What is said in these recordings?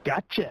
Gotcha.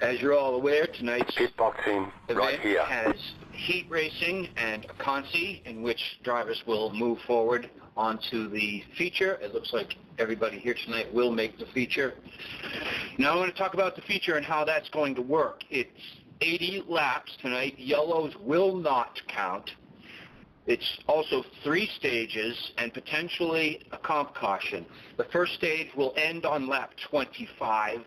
As you're all aware, tonight's Pitboxing right event here. has heat racing and a consi in which drivers will move forward onto the feature. It looks like everybody here tonight will make the feature. Now I want to talk about the feature and how that's going to work. It's 80 laps tonight. Yellows will not count. It's also 3 stages and potentially a comp caution. The first stage will end on lap 25.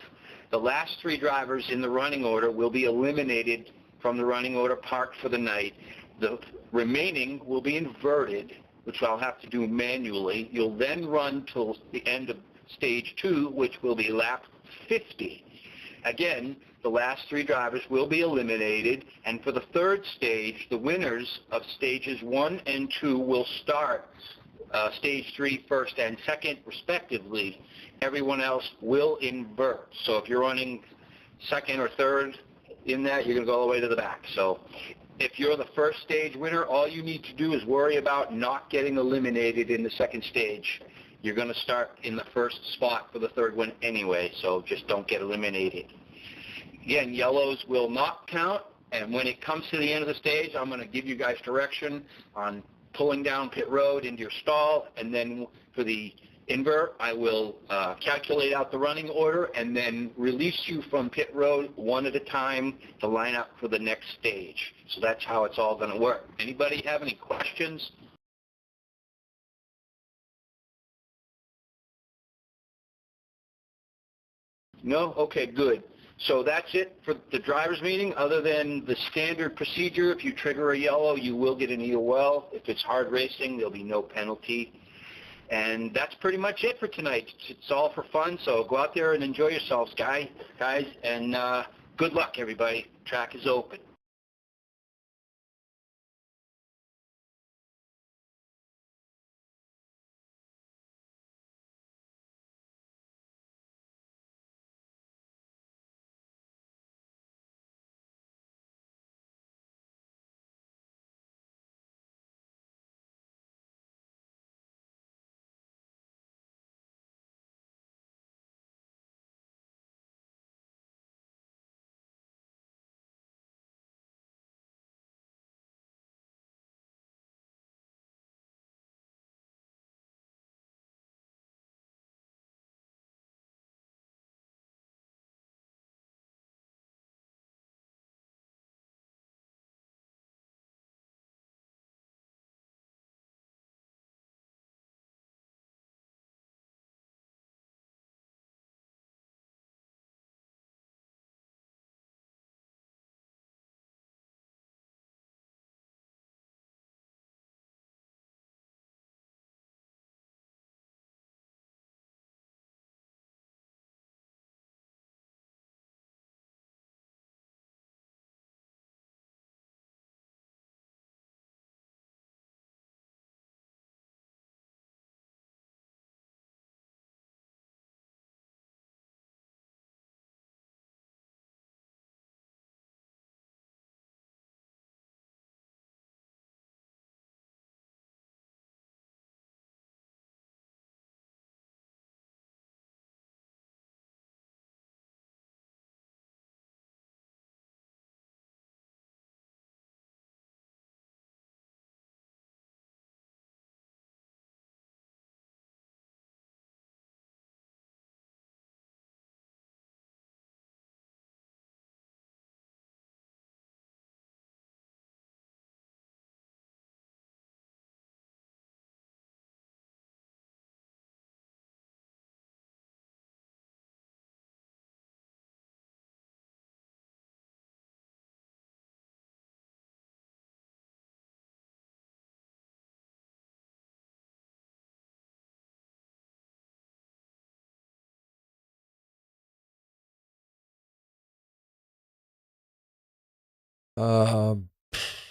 The last 3 drivers in the running order will be eliminated from the running order parked for the night. The remaining will be inverted, which I'll have to do manually. You'll then run till the end of stage 2, which will be lap 50. Again, the last 3 drivers will be eliminated, and for the third stage, the winners of stages 1 and 2 will start stage 3 first and second, respectively. Everyone else will invert. So if you're running second or third in that, you're going to go all the way to the back. So if you're the first stage winner, all you need to do is worry about not getting eliminated in the second stage. You're going to start in the first spot for the third one anyway, so just don't get eliminated. Again, yellows will not count, and when it comes to the end of the stage, I'm going to give you guys direction on pulling down pit road into your stall, and then for the invert, I will calculate out the running order and then release you from pit road one at a time to line up for the next stage. So that's how it's all going to work. Anybody have any questions? No? Okay, good. So that's it for the driver's meeting. Other than the standard procedure, if you trigger a yellow, you will get an EOL. If it's hard racing, there'll be no penalty. And that's pretty much it for tonight. It's all for fun, so go out there and enjoy yourselves, guys, and good luck, everybody. Track is open.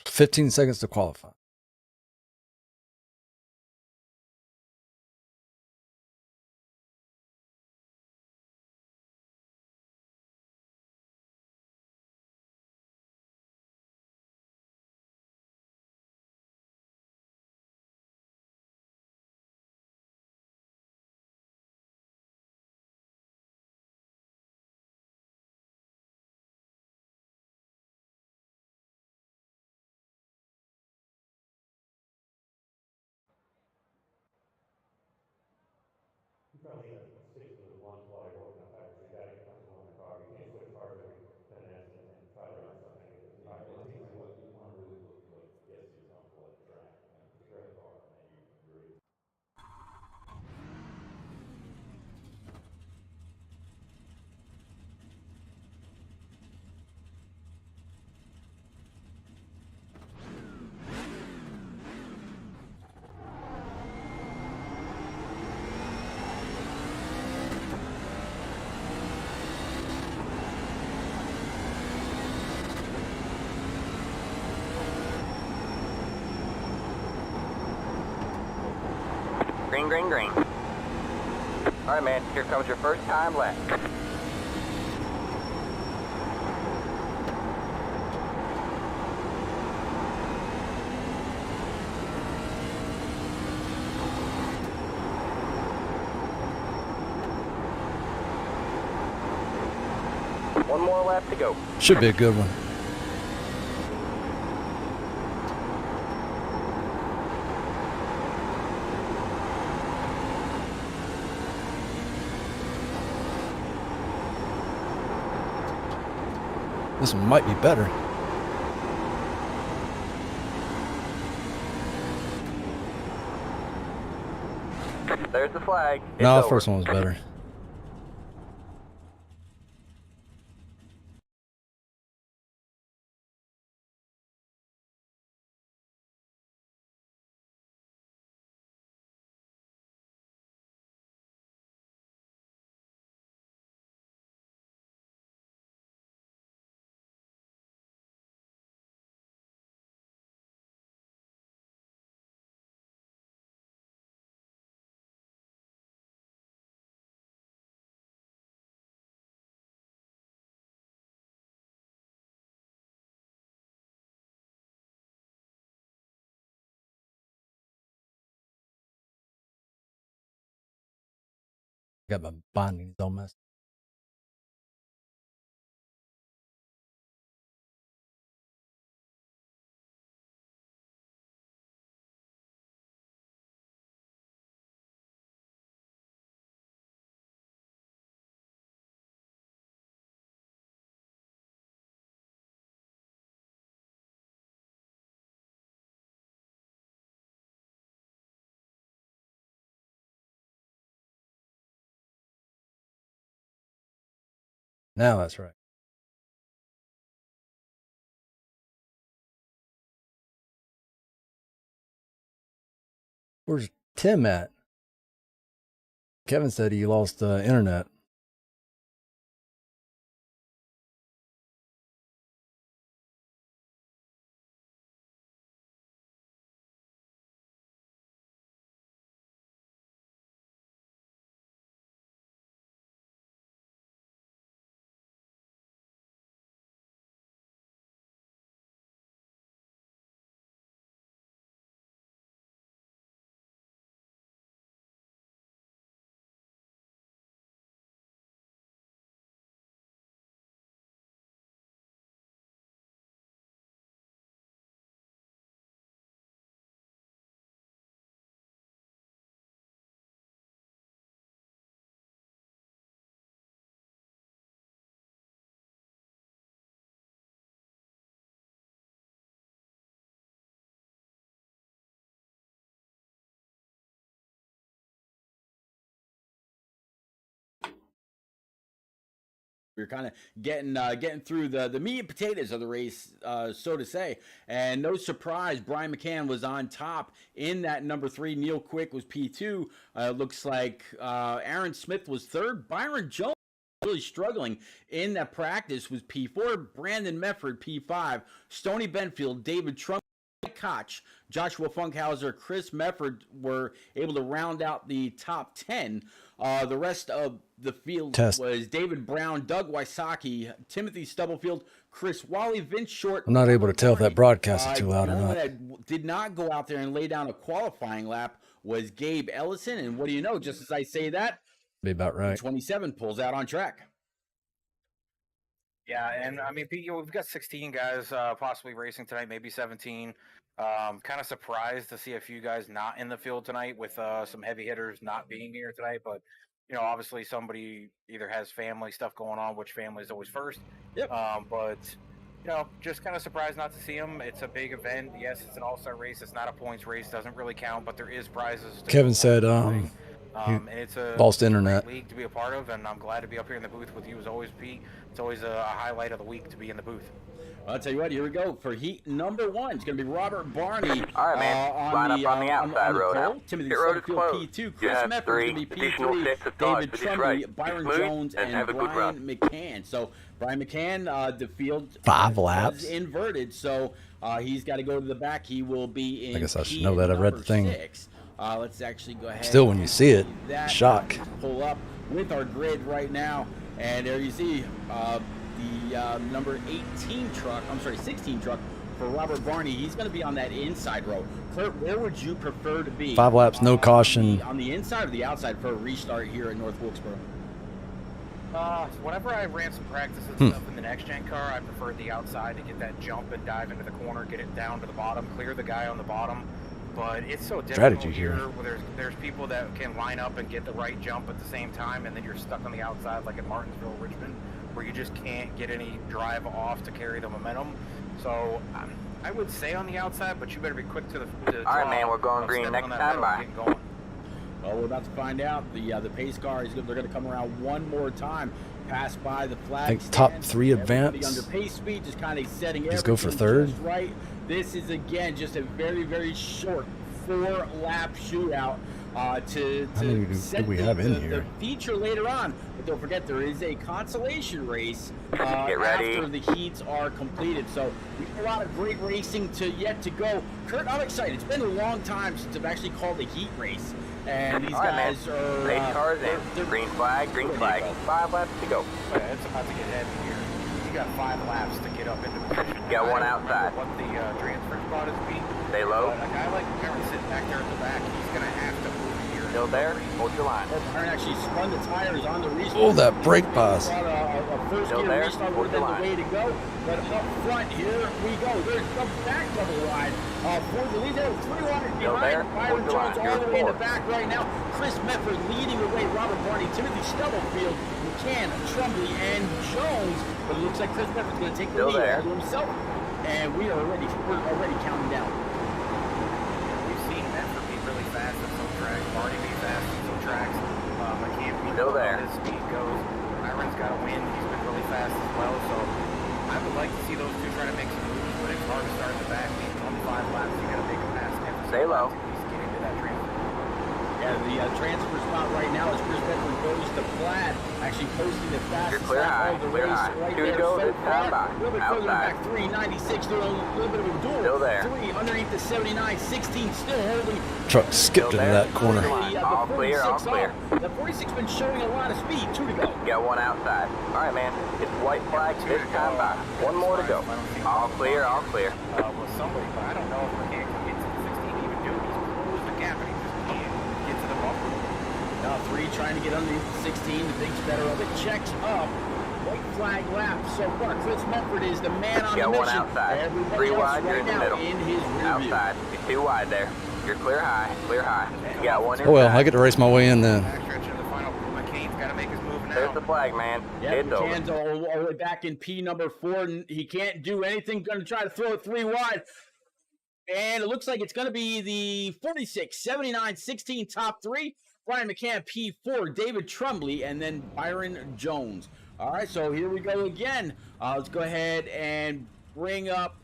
15 seconds to qualify. You probably got 6 to 1 while you're working on package, so you got to get comfortable in the car. You can't switch cars every 10 minutes and try to run something. All right, well, you want to really look like get so you're comfortable at the track and prepare the car, and then you're able. Green, green, green. All right, man, here comes your first time lap. One more lap to go. Should be a good one. This one might be better. There's the flag. It's No, the over. first one was better. Got my bindings all messed. Now that's right. Where's Tim at? Kevin said he lost internet. We were kind of getting through the meat and potatoes of the race, so to say. And no surprise, Brian McCann was on top in that number 3. Neil Quick was P2. Looks like Aaron Smith was 3rd. Byron Jones really struggling in that practice was P4, Brandon Mefford, P5, Stoney Benfield, David Trump, Koch, Joshua Funkhauser, Chris Mefford were able to round out the top 10. The rest of the field was David Brown, Doug Wysocki, Timothy Stubblefield, Chris Wally, Vince Short. I'm not able to tell if that broadcast is too loud or not. That did not go out there and lay down a qualifying lap was Gabe Ellison. And what do you know, just as I say that, Be about right. 27 pulls out on track. Yeah, and I mean, we've got 16 guys possibly racing tonight, maybe 17. Kind of surprised to see a few guys not in the field tonight with some heavy hitters not being here tonight. But, you know, obviously somebody either has family stuff going on, which family is always first. Yep. But, you know, just kind of surprised not to see them. It's a big event. Yes, it's an all-star race. It's not a points race. Doesn't really count, but there is prizes. Kevin said and it's a lost internet league to be a part of, and I'm glad to be up here in the booth with you as always, Pete. It's always a highlight of the week to be in the booth. I'll tell you what, here we go. For heat number 1, it's going to be Robert Barney. All right, man. Line up on the outside road now. Timothy Pit road is Stubblefield, closed. P2. You Chris have Mefford three going to be additional P3. sets of cars David to this Trumley, race. Byron Be smooth Jones, and have and a good Brian run. McCann. So Brian McCann, the field 5 laps was inverted, so he's got to go to the back. He will be in I guess I should P know that. I read the thing. 6. Let's actually go ahead. Still, when you see it, that shock. Pull up with our grid right now, and there you see the number 16 truck for Robert Barney. He's going to be on that inside row. Kurt, where would you prefer to be? 5 laps, no caution. On the inside or the outside for a restart here at North Wilkesboro? Whenever I ran some practices and stuff in the next gen car, I preferred the outside to get that jump and dive into the corner, get it down to the bottom, clear the guy on the bottom. But it's so difficult Strategy here here. where there's people that can line up and get the right jump at the same time, and then you're stuck on the outside like at Martinsville, Richmond, where you just can't get any drive off to carry the momentum. So I would say on the outside, but you better be quick to the All right, man, we're going green next time. Bye. Well, we're about to find out. The pace car they're going to come around one more time, pass by the flag. I think top 3 advance. Under pace speed, just kind of setting Just go for third. just right. This is again just a very, very short 4-lap shootout to set do we have in the here? feature later on. But don't forget, there is a consolation race Get ready. after the heats are completed. So we have a lot of great racing yet to go. Kurt, I'm excited. It's been a long time since I've actually called a heat race. And these guys are... Race cars in. Green flag, green flag. 5 laps to go. It's about to get heavy here. You got 5 laps to get up into position. Got one outside. What the transfer spot is being. Stay low. A guy like Byron sitting back there at the back, he's going to have to move here. Still there. Hold your line. Byron actually spun the tires on the restart. Oh, that brake pause. A first Still gear there. restart Hold would have your been the way to go. But up front, here we go. There's the back double wide. For the lead, there 3 wide Still there. behind. Byron Hold your Jones line. all the way in the You're back right now. Chris Mefford leading the way. Robert Barney, Timothy Stubblefield, McCann, Trumley, and Jones. But it looks like Chris Mefford's going to take the Still lead there. all to himself. And we're already counting down. We've seen Mefford be really fast at some tracks. Barney be fast at some tracks. McCann be Still there. His speed goes. Byron's got a win. He's been really fast as well. So I would like to see those two try to make some moves, but it's hard to start in the back. These 25 laps, you got to make a pass. Stay low. He's getting to that transfer. Yeah, the transfer spot right now is Chris Mefford goes to Platt, actually posting the fastest clear lap high, of the clear race high. right 2 to there go, so this time far. by. A little bit further Outside. back, 396, doing a little bit of a duel. Still there. 3 underneath the 79, 16 still holding. Truck skipped into that corner. All clear, all clear. The 46 been showing a lot of speed. 2 to go. Got 1 outside. All right, man. It's white flag this time by. 1 more to go. All clear, all clear. With somebody, but I don't know if McCann can get to the 16 to even do it. He's closed the gap and he just can't get to the bumper. Now 3 trying to get underneath the 16. The big's better of it. Checks up. White flag lap so far. Chris Mefford is the man on the Got mission. 1 outside. Everybody 3 else wide, you're right in the now middle. in his rear view. Outside. You're 2 wide there. You're clear high, clear high. You got 1 inside. Oh, well, I get to race my way in then. Backstretch into the final. McCain's got to make his move now. There's the flag, man. Yeah, It's over. McCann's all the way back in P number 4. And he can't do anything. Going to try to throw it 3 wide. And it looks like it's going to be the 46, 79, 16 top 3. Brian McCann, P4. David Trumley, and then Byron Jones. All right, so here we go again. Let's go ahead and bring up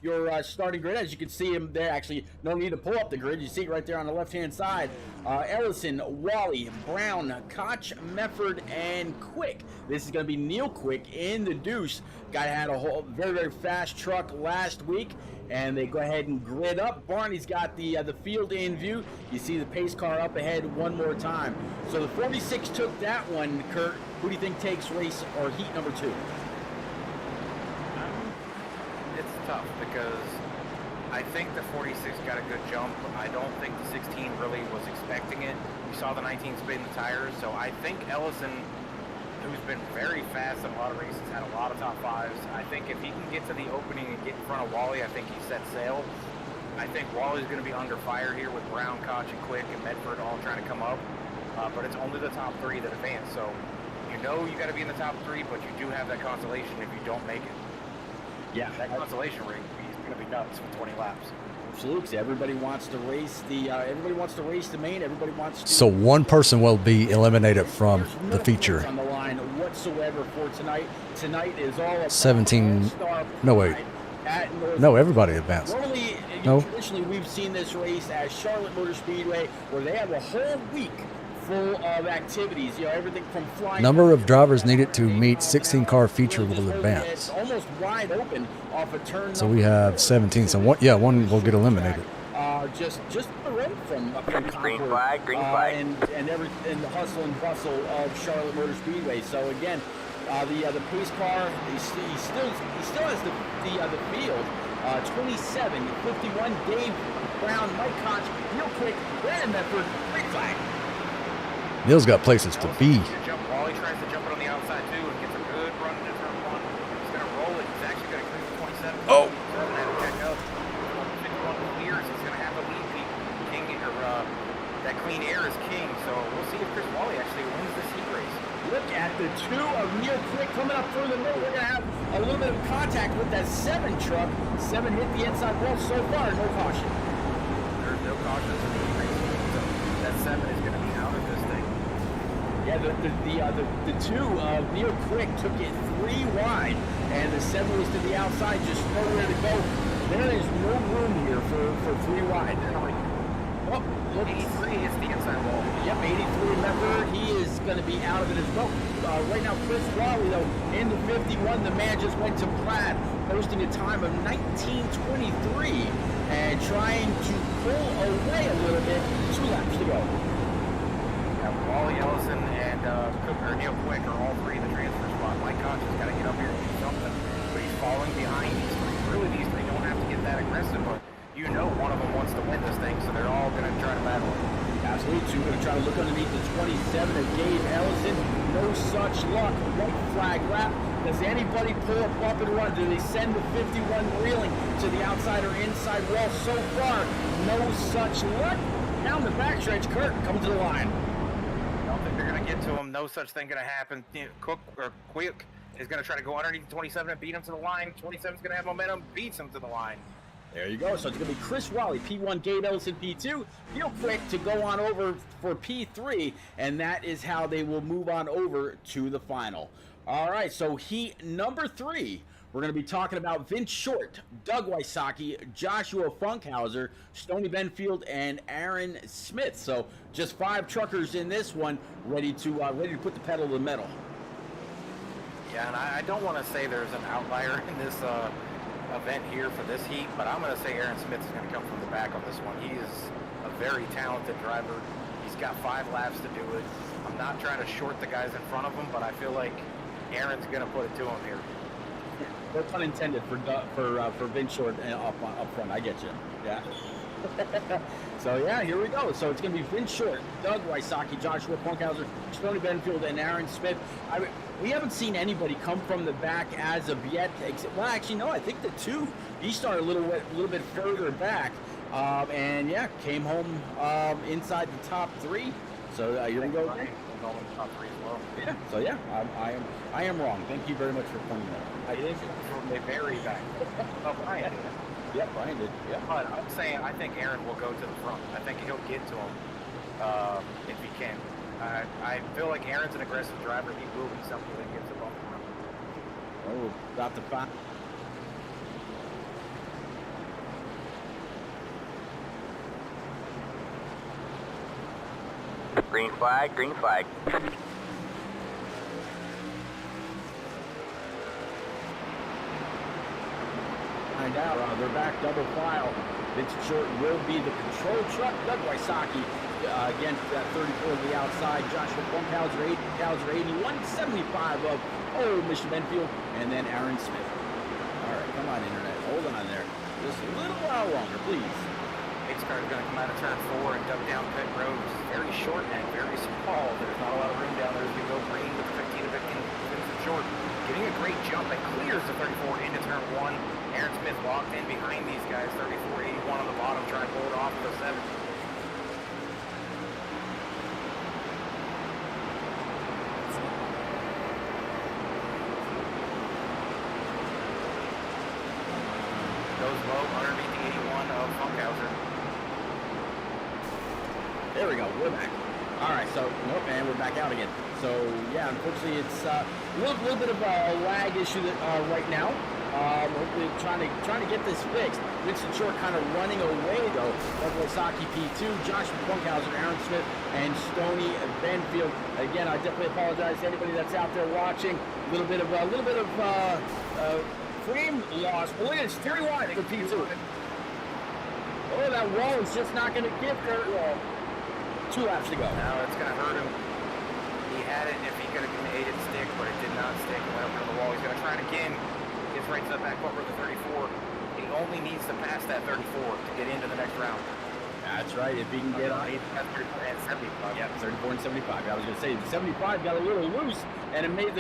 your starting grid. As you can see him there, actually, no need to pull up the grid. You see it right there on the left-hand side. Ellison, Wally, Brown, Koch, Mefford, and Quick. This is going to be Neil Quick in the deuce. Guy had a whole very, very fast truck last week, and they go ahead and grid up. Barney's got the field in view. You see the pace car up ahead one more time. So the 46 took that one, Kurt. Who do you think takes race or heat number 2? It's tough because I think the 46 got a good jump. I don't think the 16 really was expecting it. We saw the 19 spin the tires, so I think Ellison, who's been very fast in a lot of races, had a lot of top 5s. I think if he can get to the opening and get in front of Wally, I think he set sail. I think Wally's going to be under fire here with Brown, Koch, and Quick, and Medford all trying to come up. But it's only the top 3 that advance, so you know you got to be in the top 3, but you do have that consolation if you don't make it. Yeah, that consolation ring is going to be nuts for 20 laps. Absolutely. Everybody wants to race the main. Everybody wants to. So one person will be eliminated from the feature. On the line whatsoever for tonight. Tonight is all about 17. No, wait. No, everybody advanced. Normally, traditionally, we've seen this race at Charlotte Motor Speedway, where they have a whole week full of activities. Everything from flying. Number of drivers needed to meet 16-car feature will advance. It's almost wide open off a turn. So we have 17. So one will get eliminated. Just the road from up in Green flag, green flag. And the hustle and bustle of Charlotte Motor Speedway. So again, the pace car, he still has the field. 27, 51, Dave Brown, Mike Koch, Neil Quick, Brandon Medford, green flag. Neil's got places to be. Wally tries to jump it on the outside too and gets a good run into turn 1. He's going to roll it. He's actually going to clear the 27. Oh! Back up. 51 clears. He's going to have the lead. That clean air is king. So we'll see if Chris Wally actually wins this heat race. Look at the 2 of Neil Quick coming up through the middle. We're going to have a little bit of contact with that 7 truck. 7 hit the inside wall so far. No caution. There's no caution in the heat race. So that 7 is going to be out of this thing. Yeah, the 2 of Neil Quick took it 3 wide, and the 7 was to the outside, just nowhere to go. There is no room here for 3 wide. Oh, look, 83 is the inside wall. Yep, 83 member. He is going to be out of it as well. Right now, Chris Wally, though, in the 51, the man just went to Plaid, posting a time of 19:23 and trying to pull away a little bit. 2 laps to go. Wally, Ellison, and Neil Quick are all 3 in the transfer spot. Mike Koch has got to get up here and do something, but he's falling behind these 3. Really, these 3 don't have to get that aggressive, but you know one of them wants to win this thing, so they're all going to try to battle it. Absolutely. So we're going to try to look underneath the 27 of Gabe Ellison. No such luck. White flag lap. Does anybody pull a bump and run? Do they send the 51 reeling to the outside or inside wall? So far, no such luck. Down the backstretch, Kurt coming to the line. I don't think they're going to get to him. No such thing going to happen. Quick is going to try to go underneath the 27 and beat him to the line. 27 is going to have momentum, beats him to the line. There you go. So it's going to be Chris Wally, P1, Gabe Ellison, P2. Neil Quick to go on over for P3, and that is how they will move on over to the final. All right, so heat number 3. We're going to be talking about Vince Short, Doug Wysocki, Joshua Funkhauser, Stoney Benfield, and Aaron Smith. So just 5 truckers in this one, ready to put the pedal to the metal. Yeah, and I don't want to say there's an outlier in this event here for this heat, but I'm going to say Aaron Smith is going to come from the back on this one. He is a very talented driver. He's got 5 laps to do it. I'm not trying to short the guys in front of him, but I feel like Aaron's going to put it to him here. No pun intended for Vince Short up front. I get you. Yeah. So yeah, here we go. So it's going to be Vince Short, Doug Wysocki, Joshua Funkhauser, Stoney Benfield, and Aaron Smith. We haven't seen anybody come from the back as of yet. Well, actually, no. I think the 2 he started a little bit further back, and yeah, came home inside the top 3. So here we go. Top 3 as well. Yeah. So yeah, I am wrong. Thank you very much for pointing that out. I think they very back. Oh, Brian did. Yeah, Brian did. Yeah. But I'm saying I think Aaron will go to the front. I think he'll get to him if he can. I feel like Aaron's an aggressive driver. He will be something that gets a bump around. Oh, about to find. Green flag, green flag. Find out. They're back double file. Vincent Short will be the control truck. Doug Wysocki against that 34 to the outside. Joshua Funkhauser 81.75 of Mission Benfield. And then Aaron Smith. All right, come on, Internet. Hold on there. Just a little while longer, please. Pace car is going to come out of turn 4 and duck down pit road. It's very short and very small. There's not a lot of room down there as we go green with 15 to 15. Vincent Short getting a great jump and clears the 34 into turn 1. Aaron Smith locked in behind these guys. 34.81 on the bottom, trying to pull it off for the 7. Goes low underneath the 81 of Funkhauser. There we go. We're back. All right, so nope, and we're back out again. So yeah, unfortunately, it's a little bit of a lag issue right now. Hopefully, trying to get this fixed. Vincent Short kind of running away though. Doug Wysocki P2, Joshua Funkhauser, Aaron Smith, and Stony Benfield. Again, I definitely apologize to anybody that's out there watching. A little bit of frame loss. But look at it, steering wide for P2. Oh, that wall is just not going to give her 2 laps to go. Now it's going to hurt him. He had it if he could have made it stick, but it did not stick. It went up to the wall. He's going to try it again. Gets right to the back over the 34. He only needs to pass that 34 to get into the next round. That's right. If he can get on. 75. Yeah, 34 and 75. I was going to say the 75 got a little loose, and it made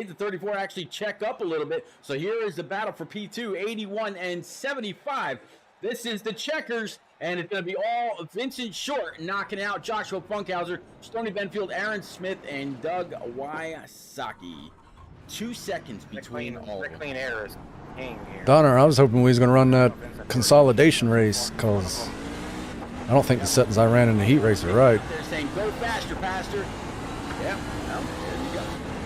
the 34 actually check up a little bit. So here is the battle for P2, 81 and 75. This is the checkers, and it's going to be all Vincent Short knocking out Joshua Funkhauser, Stony Benfield, Aaron Smith, and Doug Wysocki. 2 seconds between all of them. Clean air is king here. Donner, I was hoping we was going to run that consolidation race because I don't think the settings I ran in the heat race are right. They're saying, go faster, Pastor. Yeah, well, there you go.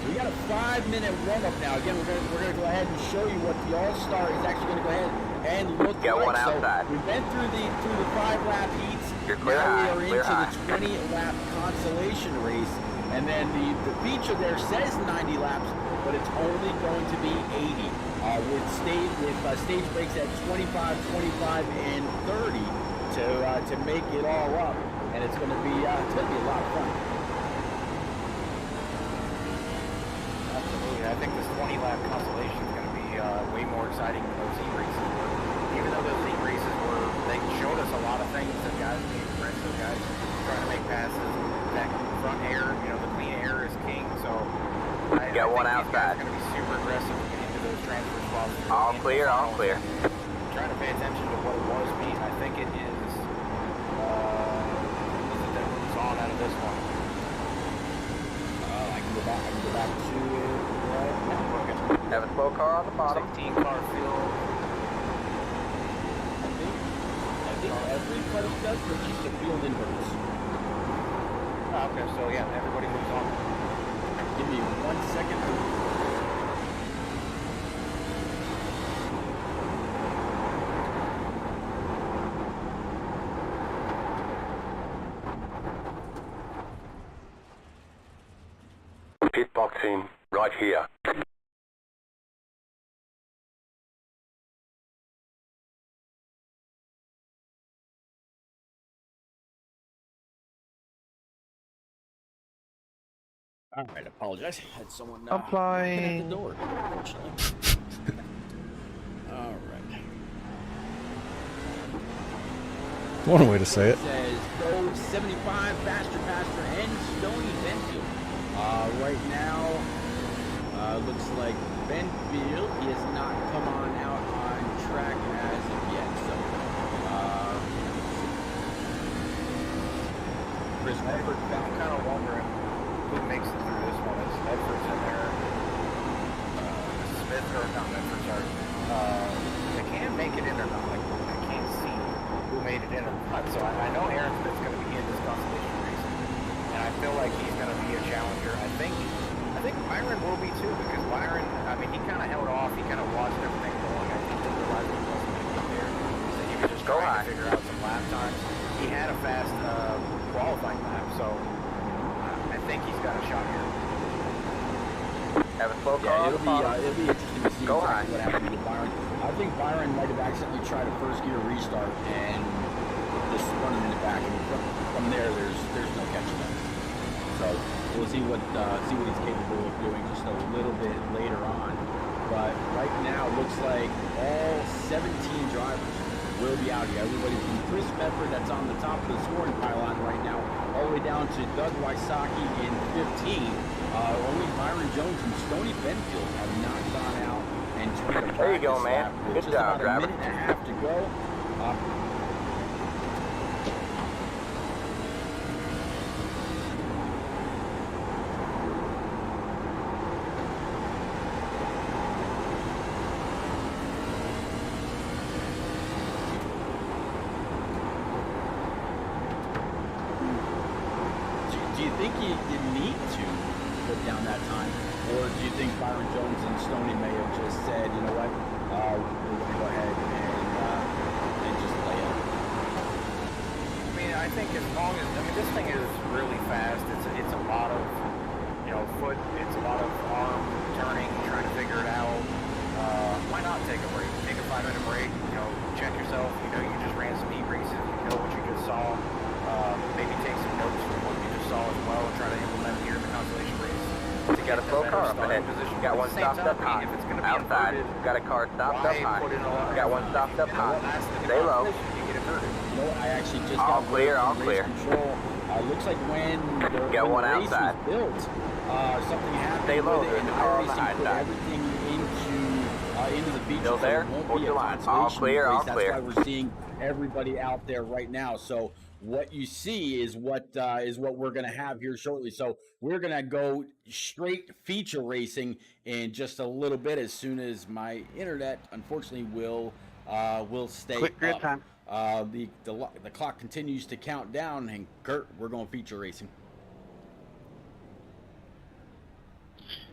We got a 5-minute warm-up now. Again, we're going to go ahead and show you what the All-Star is actually going to go ahead and look Get like. one outside. So we've been through the 5-lap heats. You're clear now high, we are clear into high. the 20-lap consolation race. And then the feature there says 90 laps, but it's only going to be 80. With stage breaks at 25, 25, and 30 to make it all up. And it's going to be a lot of fun. Absolutely. I think this 20-lap consolation is going to be way more exciting than those heat races were. Even though those heat races they showed us a lot of things that guys being aggressive, guys trying to make passes. That front air, the clean air is king. So I Got one think outside. these guys are going to be super aggressive to get into those transfer spots. All clear, all clear. Trying to pay attention to what it was being. I think it is. That moves on out of this one. I can go back to it. Have a slow car on the bottom. 16 car field. I think everybody does, but just the field inverts. Oh, okay, so yeah, everybody moves on. Give me 1 second. Pit boxing right here. All right, apologize. Had someone I'm flying. at the door, unfortunately. All right. One way to say it. It says go 75, faster, and Stony Benfield. Right now, looks like Benfield, he has not come on out on track as of yet. So, Chris Medford I'm kind of wondering who makes it through this one. Is Medford's in there? Smith, or not Medford, sorry. They can make it in or not. Like, I can't see who made it in or not. So I know Aaron Smith's going to be in this consolation race. And I feel like he's going to be a challenger. I think Byron will be too, because Byron, he kind of held off. He kind of watched everything going. I think he realized he wasn't going to get there. So he was just trying to figure out some lap times. He had a fast qualifying lap, so think he's got a shot here. Have a slow Yeah, car. it'll be interesting to see Go exactly on. what happens with Byron. I think Byron might have accidentally tried a first gear restart and just spun him in the back. And from there, there's no catching up. So we'll see what he's capable of doing just a little bit later on. But right now, it looks like all 17 drivers will be out here. Everybody from Chris Medford, that's on the top of the scoring pylon right now, all the way down to Doug Wysocki in 15. Only Byron Jones and Stoney Benfield have not gone out and turned a There you go, practice man. lap with Good just job, about driver. a minute and a half to go. Do you think you need to put down that time? Or do you think Byron Jones and Stoney may have just said, you know what, we're going to go ahead and just lay it? I mean, I think as long as, this thing is really fast. It's a lot of, foot. It's a lot of arm turning, trying to figure it out. Why not take a break? Take a 5-minute break. Check yourself. You just ran some heat races. You know what you just saw. Maybe take some notes from what you just saw as well and try to implement it here in the consolation race. You got a slow car up ahead. You got one stopped up high. If it's going to be Outside. inverted, You got a car stopped up why high. put in a lot of You got one effort? stopped up You know, high. last in the Stay low. competition, you get inverted. You know what, I actually just All got clear, word all from clear. Race Control. Looks like when Got when one the race outside. was built, something happened Stay low, with it, there's and a car on the iRacing high put side. everything into the feature. Still so there? it won't Hold be a your line. All consolation clear, all race. That's clear. why we're seeing everybody out there right now. So what you see is what we're going to have here shortly. So we're going to go straight feature racing in just a little bit, as soon as my internet, unfortunately, will stay Quick grid up. time. The clock continues to count down, and Kurt, we're going feature racing.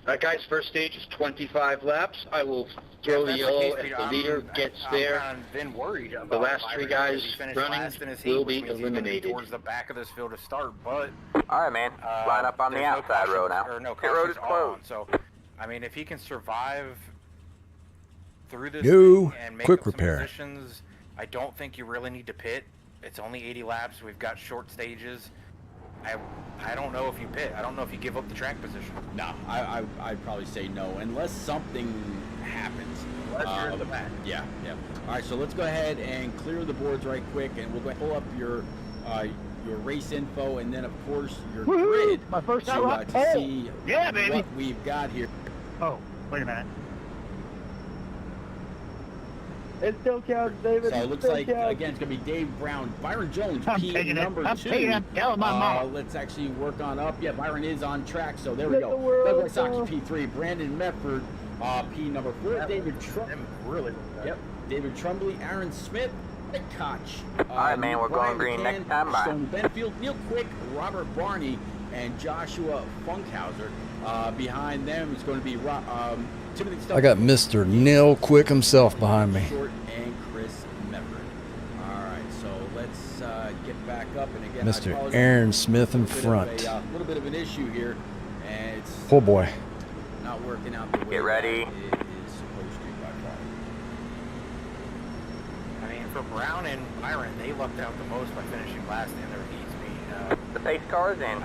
All right, guys, first stage is 25 laps. I will throw the yellow as the leader gets there. I'm been worried about The last three Byron guys because he finished running last in his heat, will which be means he's gonna eliminated. towards the back of this field to start, but All right, man. Line up on the there's no outside road now. cautions- or no Pit road is cautions on, closed. so I mean, if he can survive through this No, thing and make quick up some repair. positions, I don't think you really need to pit. It's only 80 laps. We've got short stages. I don't know if you pit. I don't know if you give up the track position. No, I'd probably say no, unless something happens. Unless you're in the back. Yeah. All right, so let's go ahead and clear the boards right quick, and we'll go ahead and pull up your race info, and then of course your grid My first to IROC pole. see Yeah, baby. what we've got here. Oh, wait a minute. It still counts, David. So it looks like again it's gonna be Dave Brown, Byron Jones, I'm P taking it. number I'm 2. taking it. Tell my mom. Let's actually work on up. Yeah, Byron is on track, so there we Let the go. world Doug Wysocki, know. P3, Brandon Medford, P number 4, David Trump. Really? Yep, David Trumbley, Aaron Smith, Mike Koch. All right, man, we're Brian going green McCann, next time. Bye. Stone Benfield, Neil Quick, Robert Barney, and Joshua Funkhauser. Behind them is going to be Timothy Stubbs. I got Mr. Neil Quick himself behind me. Short and Chris Medford. All right, so let's get back up. And again, Mr. I apologize. Aaron Smith in A front. little bit of an issue here, and it's Oh boy. not working out the way Get ready. that it is supposed to by far. I mean, for Brown and Byron, they lucked out the most by finishing last in their heats. The pace car's in.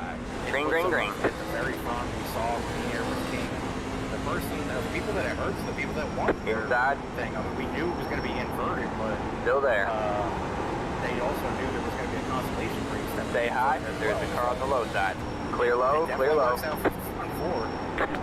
Green, green, green. At the very front, we saw Clean Air was king. The people that it hurts, the people that won their Inside. thing. I mean, we knew it was going to be inverted, but Still there. they also knew there was going to be a consolation race. That Stay high. There's the car on the low side. Clear low, clear low. Works out for the front forward.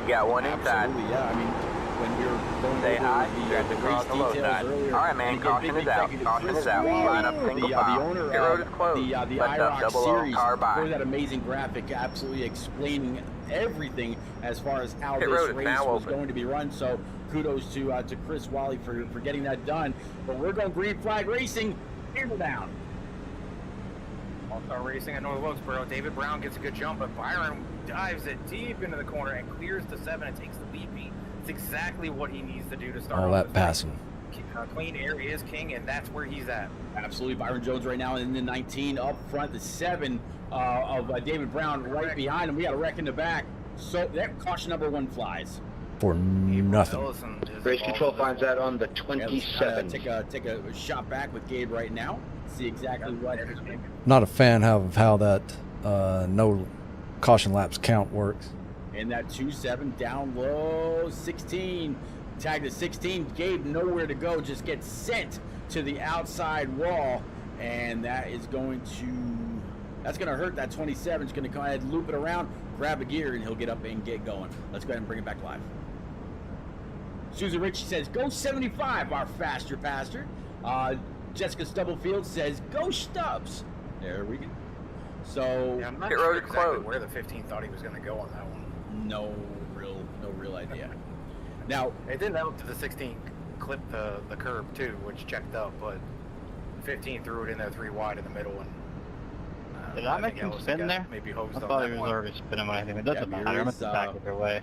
You got one inside. Absolutely, yeah. I mean, when we were going Stay over high. the There's the car race on the low details side. earlier, All right, man. and again, Caution big is out. executive Caution Chris is out. Wally, Line up single the file. owner Pit road is of closed. the Let the IROC double O series car by. for that amazing graphic, absolutely explaining everything as far as how Pit this road is race now was open. going to be run. So kudos to Chris Wally for getting that done. But we're going green flag racing. Hammer down. All-star racing at North Wilkesboro. David Brown gets a good jump, but Byron dives it deep into the corner and clears the 7 and takes the lead beat. It's exactly what he needs to do to start All off that this race. passing. Clean Air is king, and that's where he's at. Absolutely, Byron Jones right now in the 19 up front. The 7 David Brown right behind him. We got a wreck in the back. So that caution number 1 flies. For nothing. Race control finds that on the Yeah, 27. let's take a shot back with Gabe right now. See exactly what. Not a fan of how that no caution laps count works. And that 2-7 down low, 16. Tag to 16. Gabe nowhere to go. Just gets sent to the outside wall. And that is going to hurt that 27. It's going to go ahead and loop it around, grab a gear, and he'll get up and get going. Let's go ahead and bring it back live. Susan Ritchie says, go 75, our faster pastor. Jessica Stubblefield says, go Stubbs. There we go. So, Yeah, I'm not sure exactly where the 15 thought he was going to go on that one. no real idea. Now, It didn't help that the 16 clipped the curb too, which checked up, but 15 threw it in there 3 wide in the middle. And Did I make think him Ellison spin got there? maybe hosed I on thought that he was one. already spinning when I think it doesn't Yeah, matter. I'm here at the is, back either way.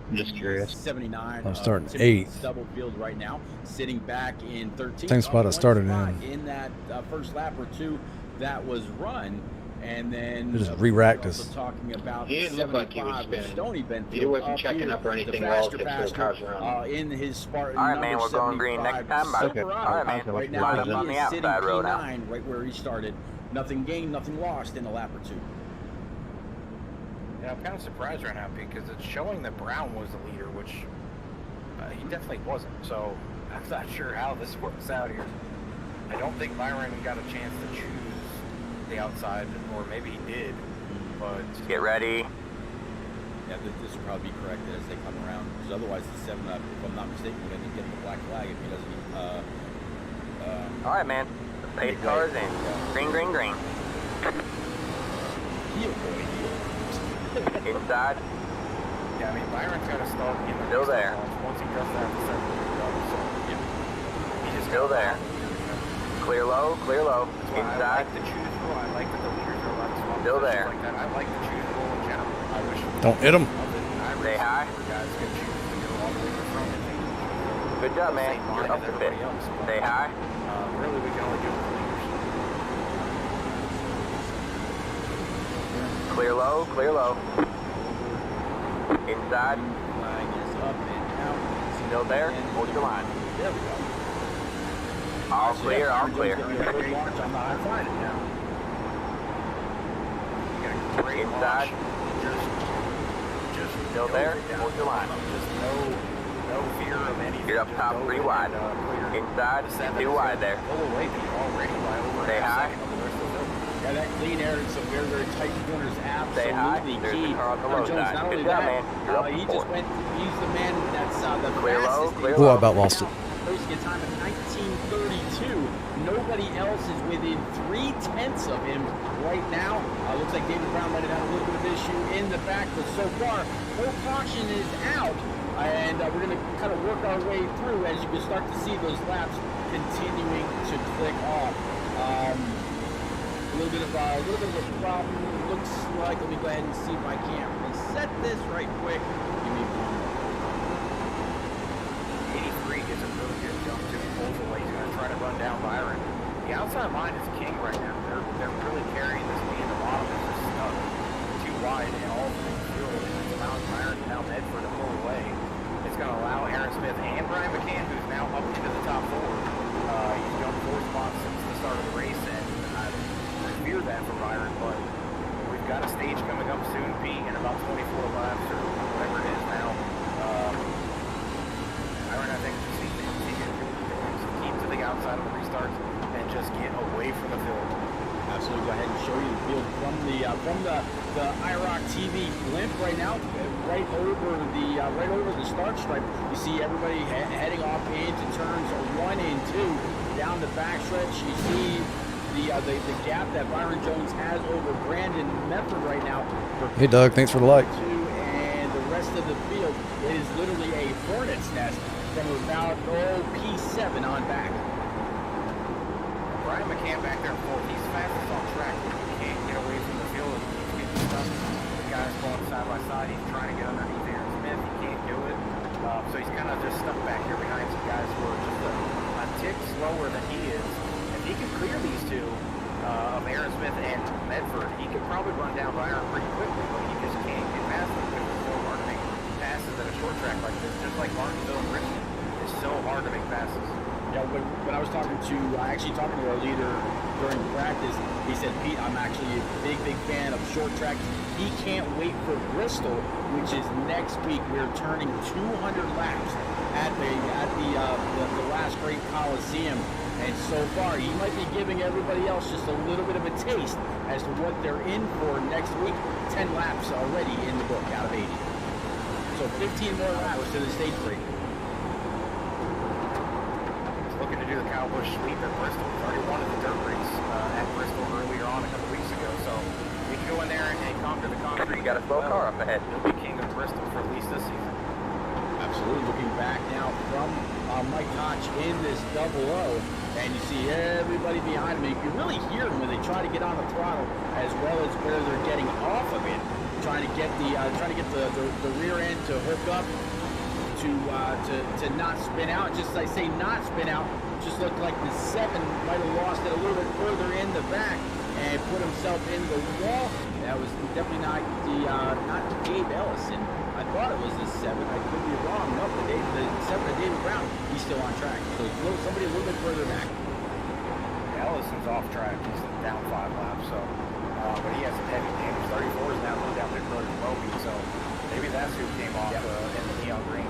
I'm just curious. 79. I'm starting Timothy 8th. Stubblefield right now, sitting back in 13th. Same spot I started in that first lap or two that was run, and then They just re-racked also us. talking about He didn't look like he was 75 with spinning. Stony Benfield. He wasn't up checking here, up or anything the while faster the pastor, cars around. in his Spartan. All right, man, number we're going green next 75, time, bud. Silverado, All right, man. right now Line up he on the is sitting outside road out. P9 right where he started. Nothing gained, nothing lost in a lap or two. Yeah, I'm kind of surprised right now because it's showing that Brown was the leader, which he definitely wasn't. So I'm not sure how this works out here. I don't think Byron got a chance to choose the outside, or maybe he did. But Get ready. Yeah, this will probably be corrected as they come around. Because otherwise, the 7 up, if I'm not mistaken, we're going to get the black flag if he doesn't. All right, man. The pace car is in. Green, green, green. Heel boy, heel. Inside. yeah, I mean Byron's got to start in the Still there. once he does that. So yeah, he just Still gotta- there. Clear low, clear low. That's why I Inside. like the choose rule. I like that the leaders are allowed to swap Still positions there. like that. I like the choose rule in general. I wish Don't hit him. Say hi. guys could choose to go all the way to the front. Good job, man. You're up to fit. Say hi. Really, we can only do it with leaders. Clear low, clear low. Inside. Flag is up and out. Still there. Hold your line. There we go. All So clear, yeah, all Byron clear. Jones gonna be a good launch on the high flying it now. You got a great Inside. launch. Just Still go there. down. Hold your line. Just no fear of anything. You're up Just top go 3 in wide. and, clear. Inside. The 7 2 is wide there. Pull away from you already by over Say a hi. second of the rest of the field. Yeah, that clean air and some very, very tight corners Say hi. absolutely There's key. the car on the Byron low Jones, side. not Good only job, that, man. You're up he to 4. just went, he's the man that's the Clear low, fastest. clear in Ooh, I low. about lost it. Posting a time of 1932. Nobody else is within 3/10 of him right now. Looks like David Brown might have had a little bit of issue in the back, but so far, no caution is out. And we're going to kind of work our way through as you can start to see those laps continuing to click off. A little bit of a problem. Looks like, let me go ahead and see if I can't reset this right quick. Give me one. 83 gets a really good jump to him, pulls away. He's going to try to run down Byron. The outside line is king right now. They're really carrying this lead. The bottom is just stuck too wide in all of the field. And it's allowing Byron and now Medford to pull away. It's going to allow Aaron Smith and Brian McCann, who's now up into the top 4. He's jumped 4 spots since the start of the race, and I fear that for Byron, but we've got a stage coming up soon, Pete, in about 24 laps or whatever it is now. Byron, I think, he can keep to the outside of the restarts and just get away from the field. Absolutely. Go ahead and show you the field from the IROC TV blimp right now, right over the start stripe. You see everybody heading off into turns 1 and 2 down the backstretch. You see the gap that Byron Jones has over Brandon Medford right now. Hey, Doug. Thanks for the like. And the rest of the field, it is literally a hornet's nest from about P7 on back. Brian McCann back there in 4th. He's fastest on track. He can't get away from the field. He's getting stuck. The guy's going side by side. He's trying to get underneath Aaron Smith. He can't do it. So he's kind of just stuck back here behind some guys who are just a tick slower than he is. If he can clear these two, of Aaron Smith and Medford, he could probably run down Byron pretty quickly, but he just can't get past him because it's so hard to make passes at a short track like this, just like Martinsville and Bristol. It's so hard to make passes. Yeah, when I was talking to our leader during practice, he said, Pete, I'm actually a big fan of short tracks. He can't wait for Bristol, which is next week. We're turning 200 laps at the last great Coliseum. And so far, he might be giving everybody else just a little bit of a taste as to what they're in for next week. 10 laps already in the book out of 80. So 15 more laps to the stage break. Looking to do the Cowboys sweep at Bristol. He's already won the dirt race at Bristol earlier on a couple weeks ago. So we can go in there and conquer the concrete. You got a slow car up ahead. He'll be king of Bristol for at least this season. Absolutely. Looking back now from Mike Koch in this 0-0, and you see everybody behind him. You can really hear them when they try to get on the throttle, as well as where they're getting off of it, trying to get the rear end to hook up. To not spin out. Just as I say not spin out, just looked like the 7 might have lost it a little bit further in the back and put himself into the wall. That was definitely not Gabe Ellison. I thought it was the 7. I could be wrong. No, the 7 of David Brown, he's still on track. So somebody a little bit further back. Ellison's off track. He's down 5 laps. So, but he has some heavy damage. 34 is now going down Big Brother Moby. So maybe that's who came off in the neon green.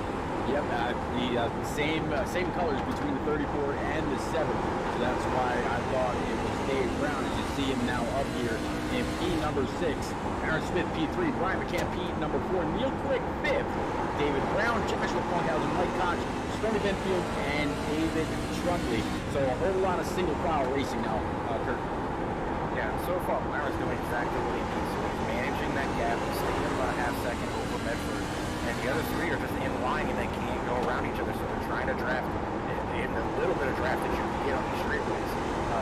Yep, the same colors between the 34 and the 7. So that's why I thought it was Dave Brown. As you see him now up here in P number 6. Aaron Smith P3, Brian McCann P number 4, Neil Quick 5th, David Brown, Joshua Funkhauser, Mike Koch, Stony Benfield, and David Trunkley. So a whole lot of single file racing now, Kurt. Yeah, so far Byron's doing exactly what he needs. So he's managing that gap, he's staying about a half second over Medford. And the other 3 are just in line and they can't go around each other, so they're trying to draft in a little bit of draft that you can get on these straightaways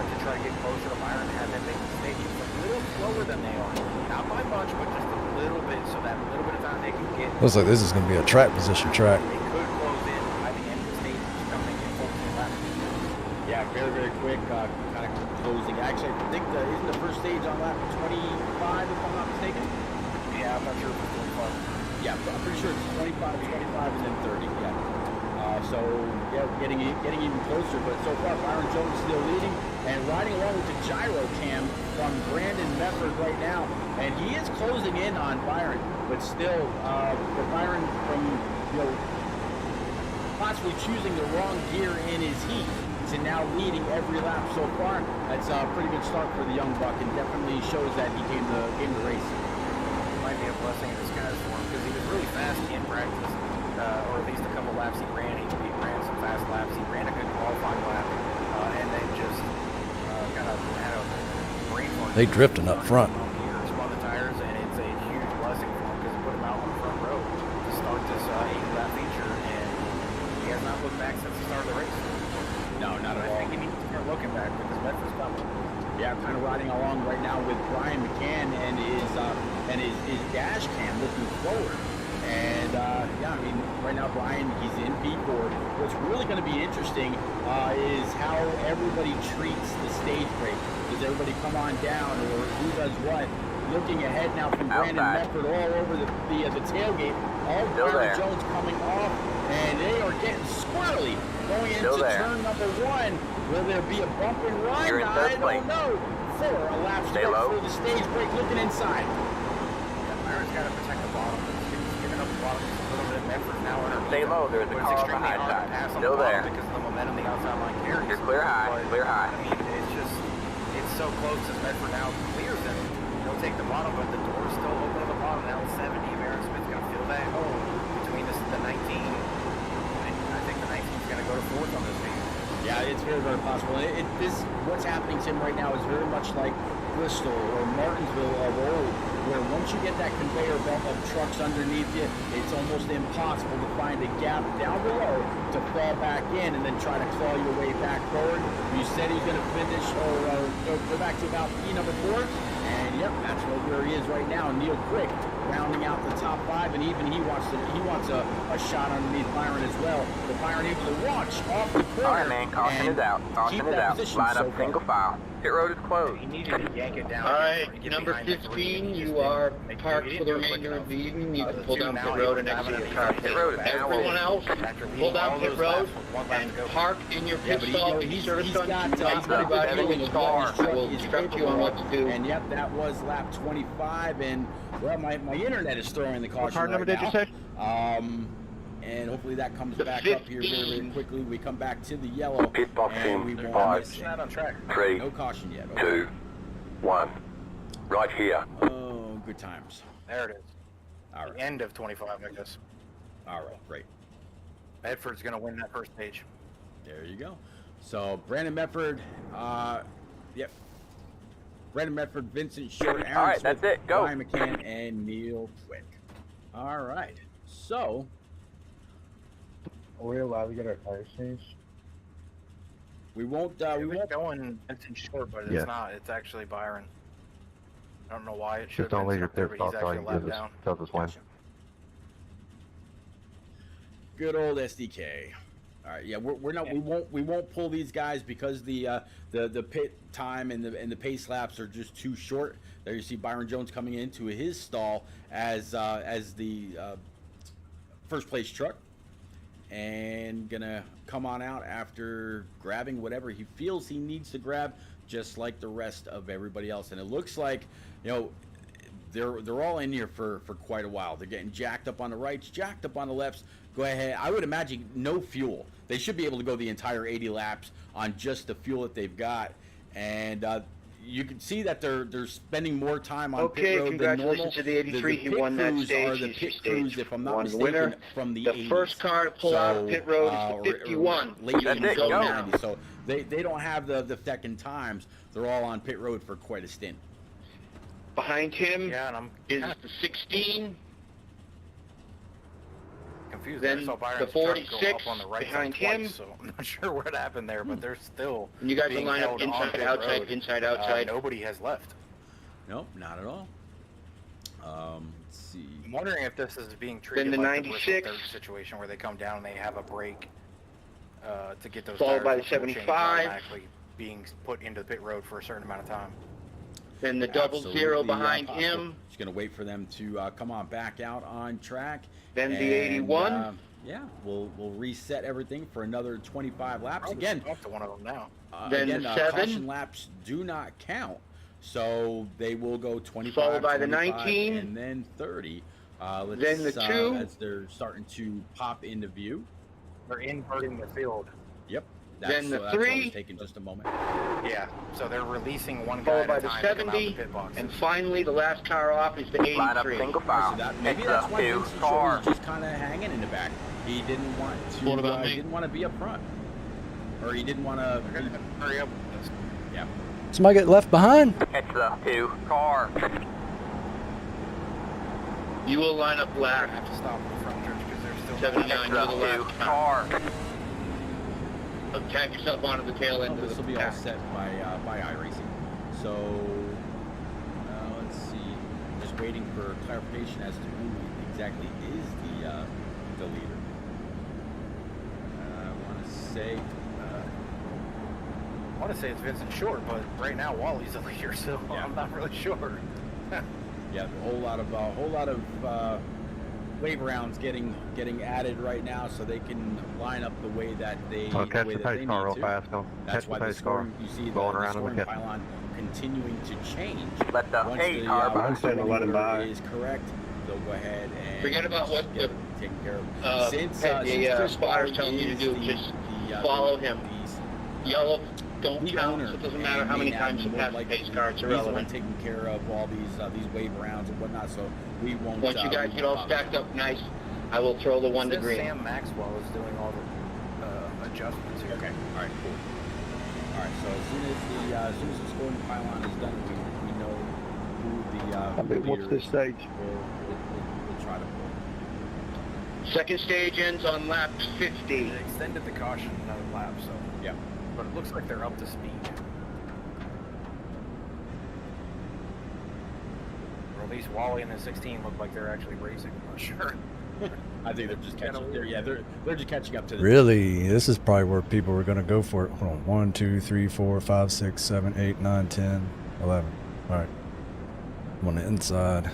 to try to get closer to Byron and have them make mistakes. It's a little slower than they are. Not by much, but just a little bit, so that little bit of time they can get. Looks like this is going to be a track position track. They could close in by the end of the stage, coming in 14 laps. Yeah, very quick, kind of closing. Actually, I think isn't the first stage on lap 25, if I'm not mistaken? Yeah, I'm not sure if it's 25. Yeah, I'm pretty sure it's 25, and then 30. Yeah. So yeah, getting even closer. But so far, Byron Jones still leading and riding along with the gyro cam from Brandon Medford right now, and he is closing in on Byron. But still, for Byron from possibly choosing the wrong gear in his heat to now leading every lap so far, that's a pretty good start for the young buck, and definitely shows that he came the race. Might be a blessing in disguise for him because he was really fast in practice, or at least a couple laps he ran. He ran some fast laps. He ran a good qualifying lap, and then just kind of had a brain fart. They drifting up front. Spun the tires, and it's a huge blessing for him because it put him out on the front row to start this 8-lap feature, and he has not looked back since the start of the race. No, not at all. I think he needs to start looking back because Medford's coming. Yeah, kind of riding along right now with Brian McCann and his dash cam looking forward. And yeah, I mean, right now Brian, he's in P4. What's really going to be interesting is how everybody treats the stage break. Does everybody come on down, or who does what? Looking ahead now from Brandon Medford all over the tailgate. All Byron Jones coming off, and they are getting squirrely going into turn number 1. Will there be a bump and run? I don't know. 4, a lap stretch for the stage break, looking inside. Yeah, Byron's got to protect the bottom. He's giving up the bottom just a little bit. Medford now underneath. Stay low, there's a car on the high side. Still there. Because of the momentum the outside line carries. You're clear high, clear high. I mean, it's so close as Medford now clears them. He'll take the bottom, but the door's still open at the bottom. Now it's 70. Aaron Smith's going to feel that hole between the 19. I think the 19's going to go to 4th on this meeting. Yeah, it's very possible. What's happening to him right now is very much like Bristol or Martinsville of old, where once you get that conveyor belt of trucks underneath you, it's almost impossible to find a gap down below to fall back in and then try to claw your way back forward. You said he's going to finish or go back to about P number 4, and yep, that's where he is right now. Neil Quick rounding out the top 5, and even he wants a shot underneath Byron as well. But Byron able to launch off the corner. All right, man, caution is out. Caution is out. Line up single file. Pit road is closed. He needed to yank it down. All here right, to get number behind the three. 15, He just you didn't are make- parked he for the didn't do it quick remainder of the enough. evening. You The can pull two down now, pit he road was and having exit an your car. easy road is day. now Everyone else, After pull leaving down all pit those road laps with one lap and to go. park in your Yeah, pit but stall. he's Be serviced on got everybody fuel in in the his car. truck. I will His instruct you on what to do. And yep, that was lap 25. And well, my internet is throwing the caution car number right did you now. say? And hopefully that comes The back up here very, 15. very quickly. We come back to the yellow, Pit box and we in won't 5, miss It's not on track. 3, no caution yet. Okay. 2, 1. Right here. Oh, good times. There it is. All The right, end of 25, I guess. all right, great. Bedford's going to win that first stage. There you go. So Brandon Medford, yep. Brandon Medford, Vincent Short, Aaron All right, Smith, that's it. Go. Ryan McCann, and Neil Quick. All right. So Are we allowed to get our tire changed? we won't. We We were won't. going Vincent Short, but it's Yeah. not. It's actually Byron. I don't know why it should Just don't leave your up there, pit but stop he's so I actually can lap give us, down. tell us when. Gotcha. Good old SDK. All right, yeah, we're not. We won't pull these guys because the pit time and the pace laps are just too short. There you see Byron Jones coming into his stall as the first place truck, and gonna come on out after grabbing whatever he feels he needs to grab, just like the rest of everybody else. And it looks like, they're all in here for quite a while. They're getting jacked up on the rights, jacked up on the lefts. Go ahead. I would imagine no fuel. They should be able to go the entire 80 laps on just the fuel that they've got. And you can see that they're spending more time on pit road than normal. Congratulations to the 83. He pit won that crews stage. are the He's pit stage crews, if I'm not one mistaken, winner. from the The 80s. first car to pull out of pit road is the 51. Late That's 80s, it, early go. 90s. So they don't have the second times. They're all on pit road for quite a stint. Behind him Yeah, and I'm is kind the 16. of confused. then I saw Byron's the truck go 46 up on the right behind side twice, him. so I'm not sure what happened there, but they're still And you guys will being line up held on inside, pit outside, road. inside, outside. Nobody has left. Nope, not at all. Let's see. I'm wondering if this is being treated Then the like the 96. Bristol 3rd situation where they come down and they have a break to get those Followed tires by the before change, 75. automatically being put into the pit road for a certain amount of time. Then the double Absolutely, zero behind possible. him. Just going to wait for them to come on back out on track. Then the And, 81. yeah, we'll reset everything for another 25 laps. Probably Again, talk to one of them now. Then again, the 7. caution laps do not count. So they will go 25, Followed by the 25, 19. and then 30. Let's, Then the 2. as they're starting to pop into view. They're inverting the field. Yep. Then the that's 3. always taking just a moment. Yeah, so they're releasing one guy Followed at by a the time to come out the 70. pit box. And finally, the last car off is the Line up 83. single So file. that, maybe It's that's a why two Vincent car. Short was just kind of hanging in the back. He didn't want to. What about me? Didn't want to be up front, or he didn't want to. They're going to hurry up with this. Yeah. Somebody get left behind? It's the 2 car. You will line up They're last. going to have to stop in the front church because they're still 79, It's you're the the 2 last car. Tack yourself onto the tail end Oh, of this the will be all pack. set by iRacing. So let's see. Just waiting for clarification as to who exactly is the leader. I want to say. I want to say it's Vincent Short, but right now Wally's the leader, so Yeah. I'm not really sure. Yeah, a whole lot of wave rounds getting added right now, so they can line up the way that they I'll catch way the that they pace car real need to. fast. Go. That's Catch why the the pace car. scoring, you see the Going around scoring and catch. pylon continuing to change. Let the Once 8 car by. I'm saying to let him order by. is correct, they'll go ahead and Forget about what get the, it taken care of. the Chris spotter's Ballard telling you to is do. the- Just the, follow him. the Yellow don't the count. owner, So it doesn't matter and how many may times have you more pass the likely- pace car. It's he's the one irrelevant. taking care of all these wave rounds and whatnot, so we won't. Once you guys we get all won't bother. stacked up nice, I will throw the one to Says green. Sam Maxwell is doing all the adjustments here. Okay. All right. Cool. All right. So as soon as the scoring pylon is done, we know who the What's leader this is. stage? We'll try to pull. Second stage ends on lap 50. They extended the caution another lap, so Yeah. but it looks like they're up to speed. Or at least Wally and the 16 look like they're actually racing. I'm not sure. I think they're just catching. They're just catching up to the. Really? This is probably where people were going to go for it. Hold on. 1, 2, 3, 4, 5, 6, 7, 8, 9, 10, 11. All right. I'm on the inside.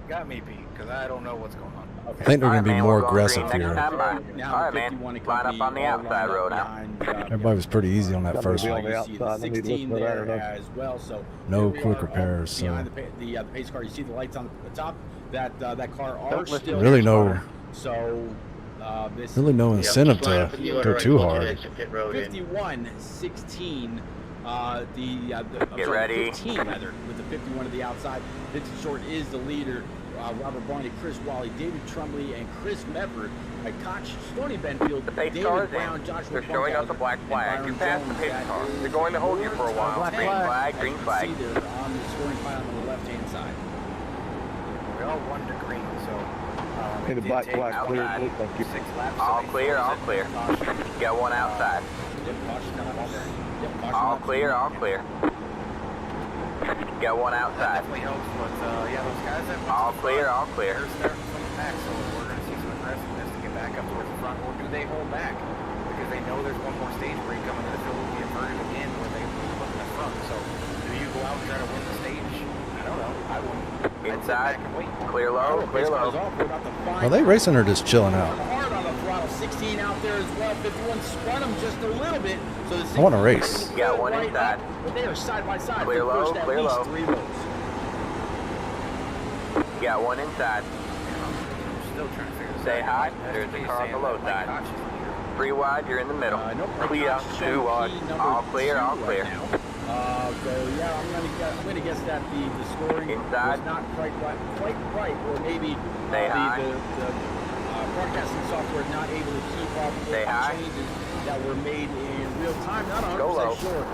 Got me beat because I don't know what's going on. I think they're going to be more aggressive Next here. time by. All right, man. Line up on the outside road now. Everybody was pretty easy on that first one. the outside. I need to listen to that or no. as well. So No quick repairs. So behind the pace car, you see the lights on the top. That car are still really no, so this really no incentive to go too hard. 51-16. Get ready. 15 rather, with the 51 to the outside. Vincent Short is the leader. Robert Barney, Chris Wally, David Trumley, and Chris Medford. Koch, Stony Benfield, The pace David car is Brown, in. Joshua They're showing us a black flag. You passed the pace car. They're going to hold you for a while. Green flag, green flag. See there on the scoring pile on the left-hand side. We all won to green, so. Hey, the black flag clear. outside. Thank you. 6 laps. All clear, all clear. Got one outside. Yep, caution on all there. Yep, caution All left. clear, all clear. Got one outside. Definitely helps, but yeah, those guys that went All to the clear, front, all clear. They're starting from the back, so we're going to see some aggressiveness to get back up towards the front, or do they hold back? Because they know there's one more stage break coming, and the field will be inverted again where they put in the front. So do you go out and try to win the stage? I don't know. I wouldn't. I'd sit Inside. back and wait. Clear low, clear low. Are they racing or just chilling out? Hard on the throttle, 16 out there as well. 51 spun them just a little bit. So the I want to race. Got one right inside. up, but they are side by side. Clear for the low, first clear at least low. 3 rows. Got one inside. I'm still trying to figure this Say out. hi. That's There's the a case car on the saying low that Mike side. Koch is leader. 3 wide, you're in the middle. Clear, 2 wide. All clear, all clear. So yeah, I'm gonna guess that the scoring Inside. was not quite right, or maybe Say hi. the broadcasting software is not able to keep up with Say the hi. changes that were made in real time. Not 100% Go low. sure, but All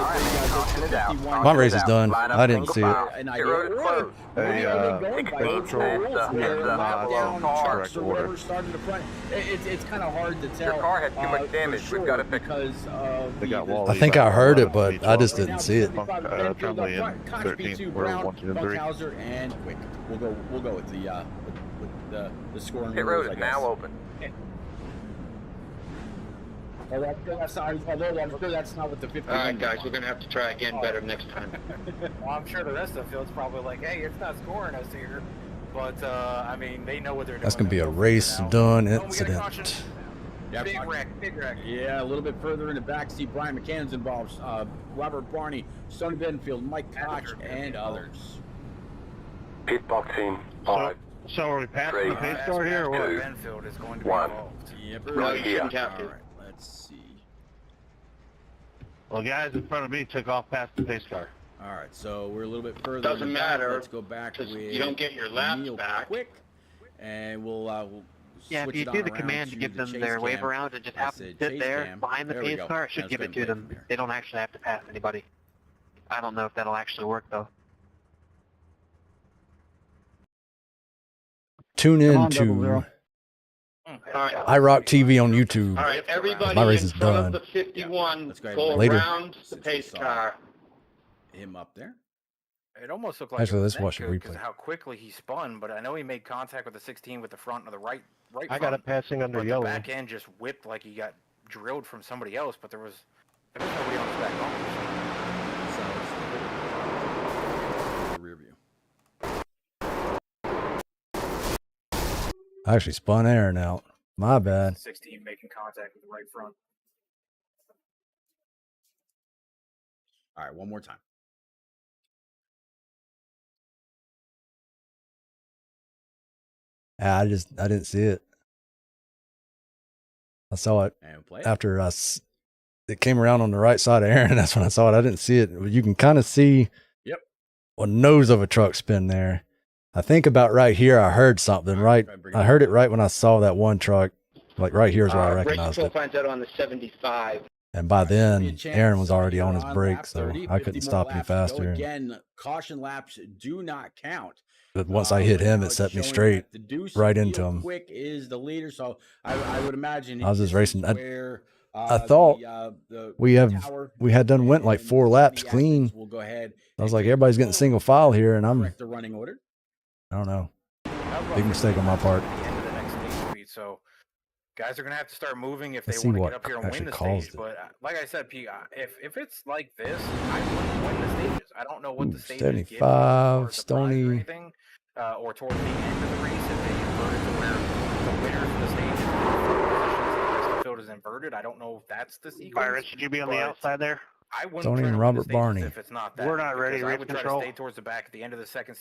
right, man. Caution is out. 51 My race is done. Line up I didn't single see it. file. an Pit idea. road is closed. Hey, 16 past the lap down correct trucks or order. whatever started the front. It's kind of hard to tell. Your car had too much for damage. We've sure got to fix it. because of They got the Wally I think back I heard on it, but I just didn't see it. Trumley and 13 were Brown, 1, 2, and 3. Funkhauser, and Quick. We'll go with the scoring. Pit rules, road I is guess. now open. Although I'm sure that's not what the 50. All right, guys, we're going to have to try again better next time. Well, I'm sure the rest of the field's probably like, hey, it's not scoring us here. But, I mean, they know what they're doing. That's going to be a They'll figure race it out. done Oh, we got a incident. caution. Yeah, Big wreck. Yeah, a little bit further in the backseat, Brian McCann's involved. Robert Barney, Stony Benfield, Mike Koch, and others. Pit boxing. So are we passing Three. the pace car here or what? Benfield is going to be One. involved. Yep. No, you shouldn't have to. All right, let's see. Well, guys in front of me took off past the pace car. All right, so we're a little bit further. Doesn't in the back. matter, Let's go back with 'cause you don't get your laps Neil back. Quick, and we'll Yeah, if switch you it do on the around command to give the them chase their wave cam. around and just I have said them sit chase there cam. behind the There we pace go. car, it should Now give it's it to gonna them. play from here. They don't actually have to pass anybody. I don't know if that'll actually work though. Tune Come in on, to 00. All right. IROC TV on YouTube. All right, everybody My race in is front done. of the 51, Let's go ahead go and Later. around the Since we pace saw car. him up there. It almost looked like Actually, it was let's watch the because replay. of how quickly he spun, but I know he made contact with the 16 with the front of the right I got front, it passing under but the yellow. back end just whipped like he got drilled from somebody else, but there was nobody on his back bumper. The rear view. I actually spun Aaron out. My bad. 16 making contact with the right front. All right, one more time. I didn't see it. I saw it And play it. after it came around on the right side of Aaron. That's when I saw it. I didn't see it. You can kind of see Yep. a nose of a truck spin there. I think about right here, I heard something, right? I heard it right when I saw that one truck. Like right here is where I Race recognized control it. finds out on the 75. And by Be a then, chance Aaron was already here on his lap brakes, so 30, I 50 couldn't more stop any laps to go. faster. Again, caution laps do not count. But once I hit him, Now it it's set me showing straight that the Deuce right into Neil him. Quick is the leader, so I would imagine I was just this is racing. where I thought we had done went like 4 laps clean. We'll go ahead. I was like, everybody's getting single file here, and I'm, Correct the running order. I don't know. Big mistake on my part. The end of the next stage speed, so guys are gonna have to start moving if they Let's see want to what get up here and actually win the caused stage. it. But like I said, Pete, if it's like this, I wouldn't win the stages. I don't know what the stages give you as far 75, as the prize or Stony. anything, or towards the end of the race if they inverted to where the winners of the stage is positions and the rest of the field is inverted. I don't know if that's the sequence. Byron, should you be on the outside there? I wouldn't Tony try and to win the Robert stages Barney. if it's not that. We're not ready, because I race would control. try to stay towards the back at the end of the second